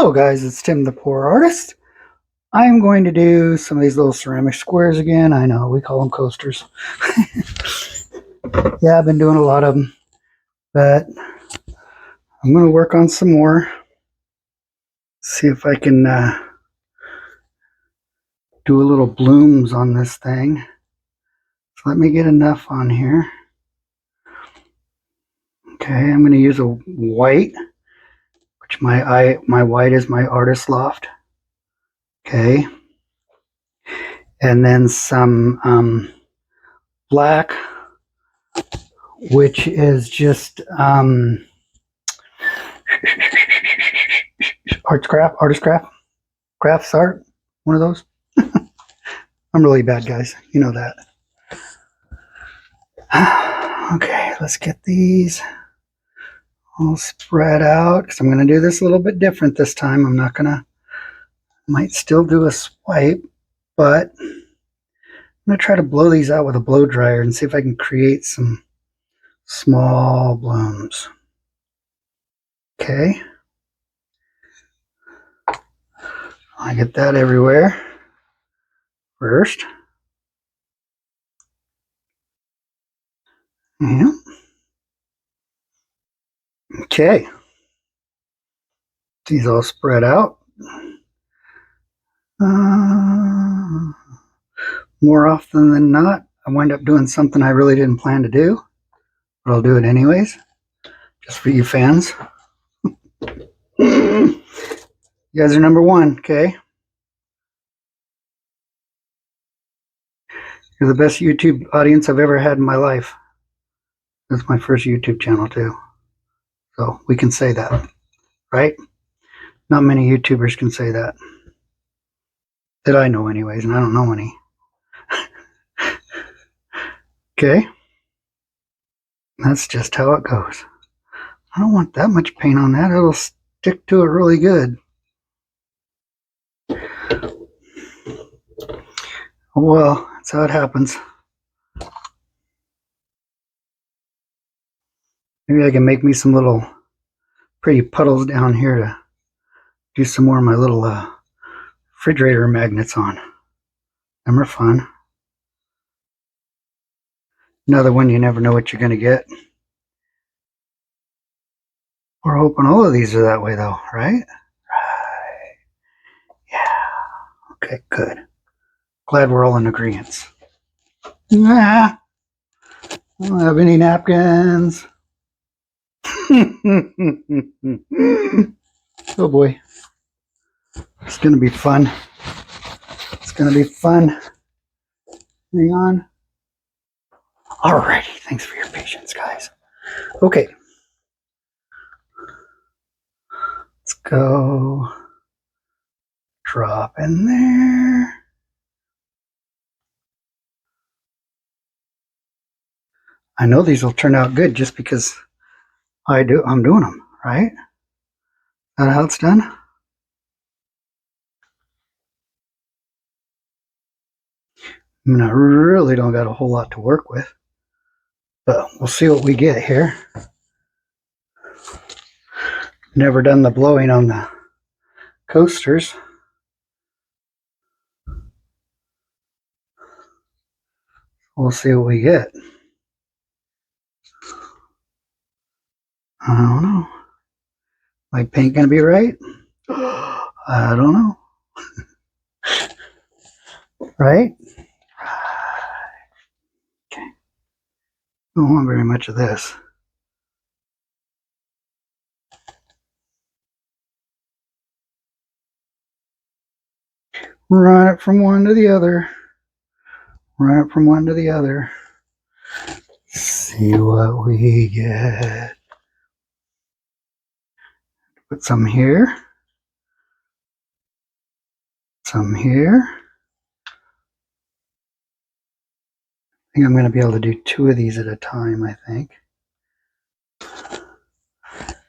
Hello guys, it's Tim the Poor Artist. I'm going to do some of these little ceramic squares again. I know, we call them coasters. Yeah, I've been doing a lot of them, but I'm going to work on some more. See if I can do a little blooms on this thing. So let me get enough on here. Okay, I'm going to use a white, which my white is my Artist Loft. Okay, and then some black, which is just artist crafts art, one of those. I'm really bad, guys, you know that. Okay, let's get these all spread out, because I'm going to do this a little bit different this time. I'm not going to, might still do a swipe, but I'm going to try to blow these out with a blow dryer and see if I can create some small blooms. Okay. I get that everywhere first. Yeah. Okay. These all spread out. More often than not, I wind up doing something I really didn't plan to do, but I'll do it anyways, just for you fans. You guys are number one, okay? You're the best YouTube audience I've ever had in my life. That's my first YouTube channel too. So we can say that, right? Not many YouTubers can say that. That I know anyways, and I don't know any. Okay. That's just how it goes. I don't want that much paint on that. It'll stick to it really good. Well, that's how it happens. Maybe I can make me some little pretty puddles down here to do some more of my little refrigerator magnets on. Them are fun. Another one, you never know what you're going to get. We're hoping all of these are that way though, right? Right. Yeah. Okay, good. Glad we're all in agreement. Nah. I don't have any napkins. Oh boy. It's going to be fun. It's going to be fun. Hang on. Alrighty. Thanks for your patience, guys. Okay. Let's go. Drop in there. I know these will turn out good just because I'm doing them, right? Is that how it's done? I mean, I really don't got a whole lot to work with, but we'll see what we get here. Never done the blowing on the coasters. We'll see what we get. I don't know. My paint gonna be right? I don't know. Right? Okay. Don't want very much of this. Run it from one to the other. Run it from one to the other. See what we get. Put some here. Some here. I think I'm going to be able to do 2 of these at a time, I think.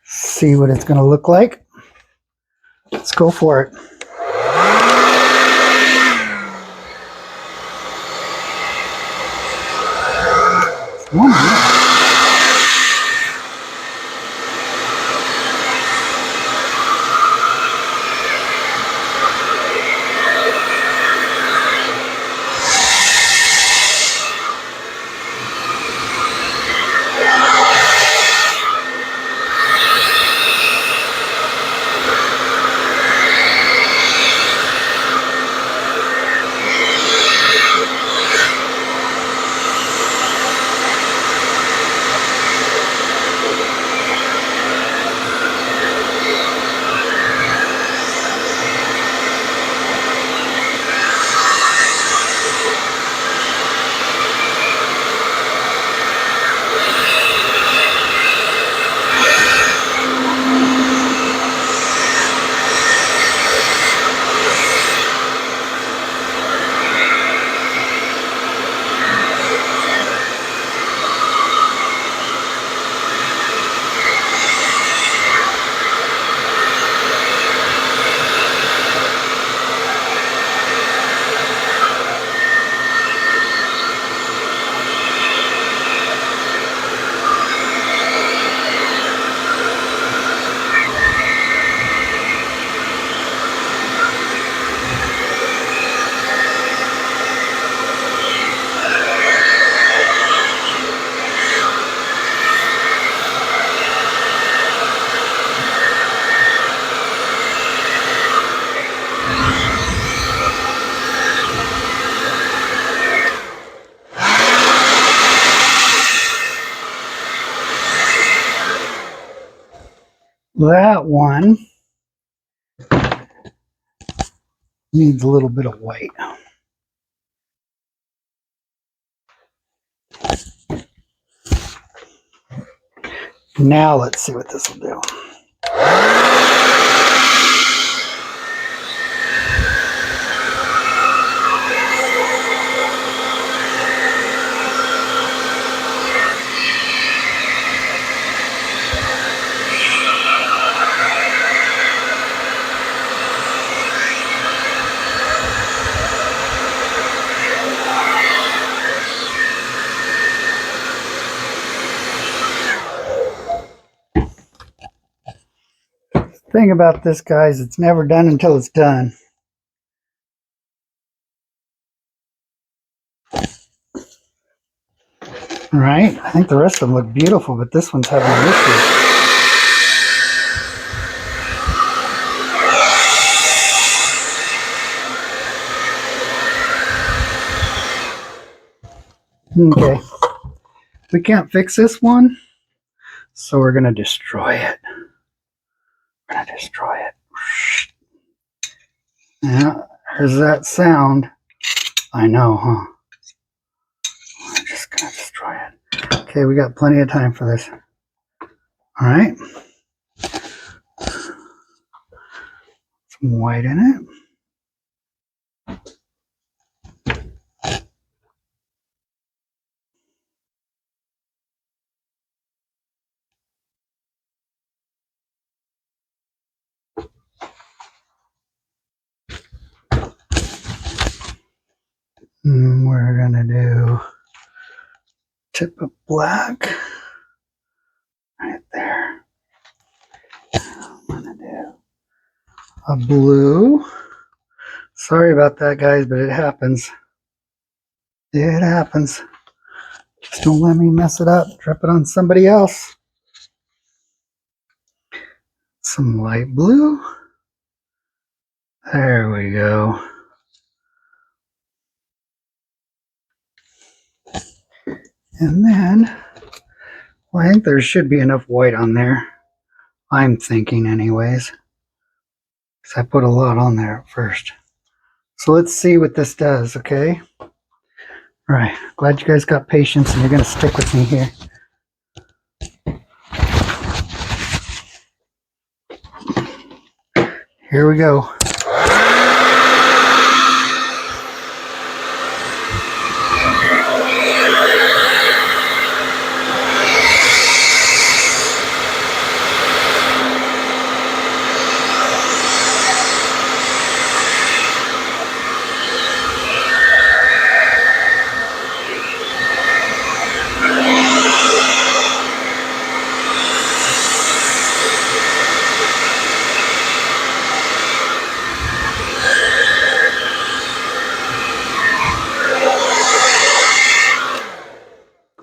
See what it's going to look like. Let's go for it. Oh my. That one needs a little bit of white. Now let's see what this will do. Thing about this, guys, it's never done until it's done. Right? I think the rest of them look beautiful, but this one's having an issue. Okay. We can't fix this one, so we're going to destroy it. We're going to destroy it. Yeah, here's that sound. I know, huh? We're just going to destroy it. Okay, we got plenty of time for this. All right. Some white in it. And we're going to do tip of black right there. I'm going to do a blue. Sorry about that, guys, but it happens. It happens. Just don't let me mess it up. Drip it on somebody else. Some light blue. There we go. And then, well, I think there should be enough white on there. I'm thinking anyways. Because I put a lot on there at first. So let's see what this does, okay? All right. Glad you guys got patience and you're going to stick with me here. Here we go.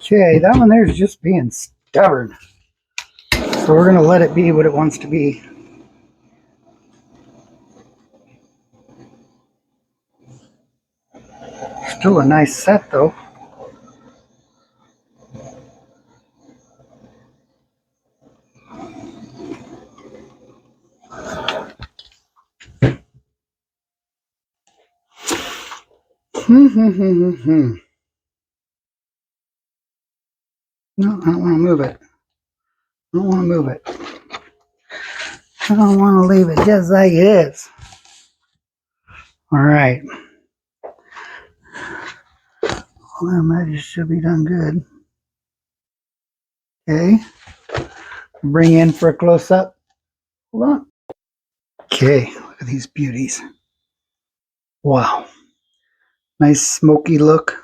Okay, that one there is just being stubborn. So we're going to let it be what it wants to be. Still a nice set though. No, I don't want to move it. I don't want to move it. I don't want to leave it just like it is. All right. Well, that just should be done good. Okay. Bring in for a close-up. Hold on. Okay, look at these beauties. Wow. Nice smoky look.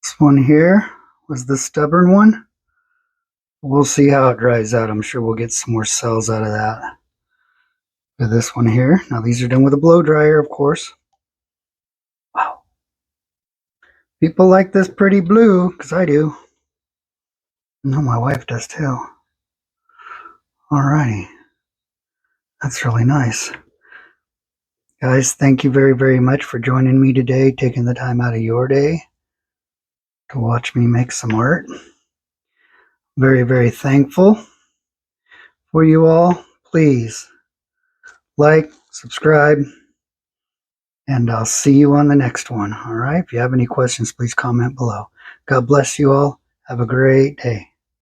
This one here was the stubborn one. We'll see how it dries out. I'm sure we'll get some more cells out of that. For this one here. Now these are done with a blow dryer, of course. Wow. People like this pretty blue, because I do. No, my wife does too. Alrighty. That's really nice. Guys, thank you very, very much for joining me today, taking the time out of your day to watch me make some art. Very, very thankful. for you all. Please like, subscribe, and I'll see you on the next one. All right. If you have any questions, please comment below. God bless you all. Have a great day.